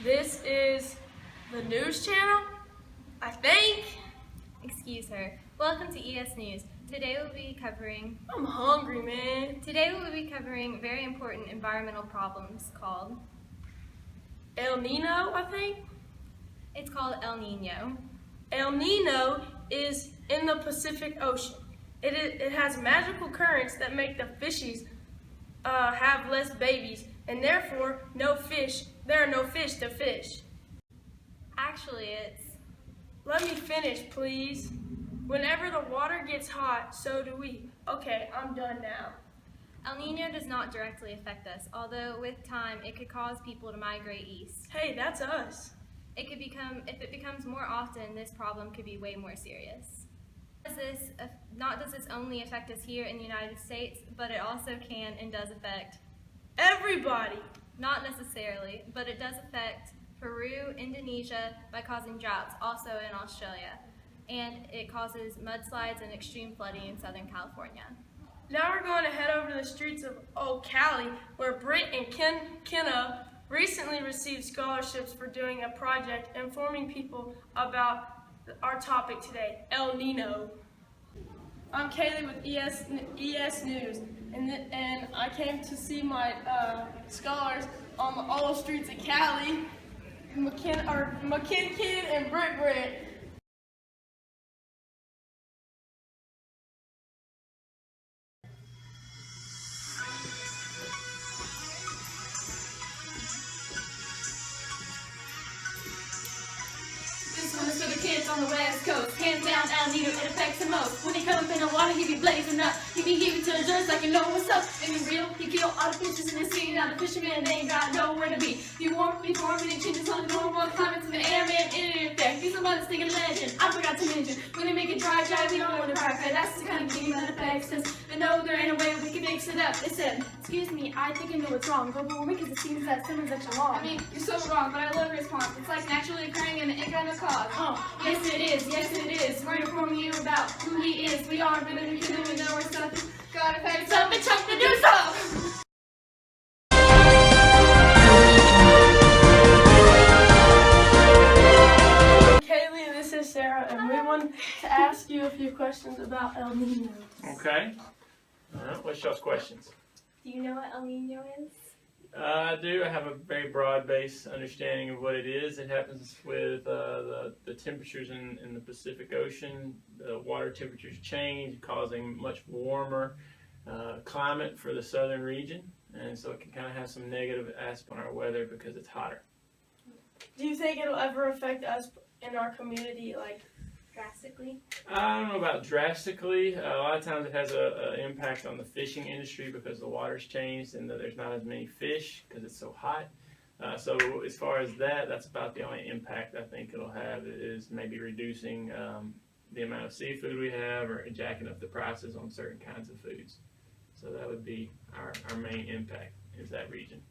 This is the news channel, I think. Excuse her. Welcome to ES News. Today we'll be covering... I'm hungry, man. Today we'll be covering very important environmental problems called... El Nino, I think. It's called El Nino. El Nino is in the Pacific Ocean. It has magical currents that make the fishies have less babies, and therefore there are no fish to fish. Actually, it's... Let me finish, please. Whenever the water gets hot, so do we. Okay, I'm done now. El Nino does not directly affect us, although with time it could cause people to migrate east. Hey, that's us. If it becomes more often, this problem could be way more serious. Not does this only affect us here in the United States, but it also can and does affect everybody. Not necessarily, but it does affect Peru, Indonesia by causing droughts, also in Australia, and it causes mudslides and extreme flooding in Southern California. Now we're going to head over to the streets of Kaley, where Britt and McKenna recently received scholarships for doing a project informing people about our topic today, El Nino. I'm Kaley with ES News, and I came to see my scholars on the old streets of Kaley, McKenna and Britt. This one is for the kids on the West Coast. Hands down, El Nino, it affects the most. When he come up in the water, he be blazing up. He be heaving to the dirt like you know what's up. And in real, he kill all the fishes in the sea. Now the fishermen, they ain't got nowhere to be. Be warm, and it changes on the normal climates in the air, man, it ain't fair. He's a mother's-thinking legend. I forgot to mention, when they make it dry, we don't want to crack that. That's the kind of thing that affects us. But no, there ain't a way we can mix it up. It said, excuse me, I think I know what's wrong. Global warming, because it seems that someone's such a law. I mean, you're so wrong, but I love your response. It's like naturally occurring and it ain't gonna cause. Yes it is. We're informing you about who he is. We are better than we can do, we know we're something. God, if I had something, chunk to do so! Kaley, and this is Sarah, and we want to ask you a few questions about El Nino. Okay. What's y'all's questions? Do you know what El Nino is? I do. I have a very broad-based understanding of what it is. It happens with the temperatures in the Pacific Ocean. The water temperatures change, causing much warmer climate for the southern region, and so it can kind of have some negative aspect on our weather because it's hotter. Do you think it'll ever affect us in our community, like, Drastically? I don't know about drastically. A lot of times it has an impact on the fishing industry because the water's changed and there's not as many fish because it's so hot. So as far as that's about the only impact I think it'll have is maybe reducing the amount of seafood we have or jacking up the prices on certain kinds of foods. So that would be our main impact is that region.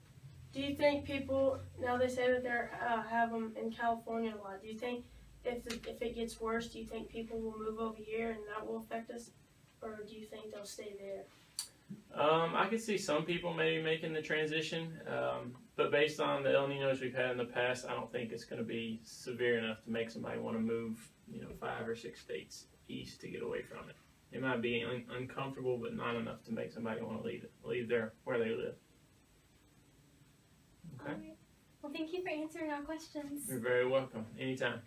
do you think people, now they say that they have them in California a lot, do you think if it gets worse, do you think people will move over here and that will affect us, or do you think they'll stay there? I could see some people maybe making the transition, but based on the El Ninos we've had in the past, I don't think it's going to be severe enough to make somebody want to move, 5 or 6 states east to get away from it. It might be uncomfortable, but not enough to make somebody want to leave where they live. Okay. All right. Well, thank you for answering our questions. You're very welcome. Anytime.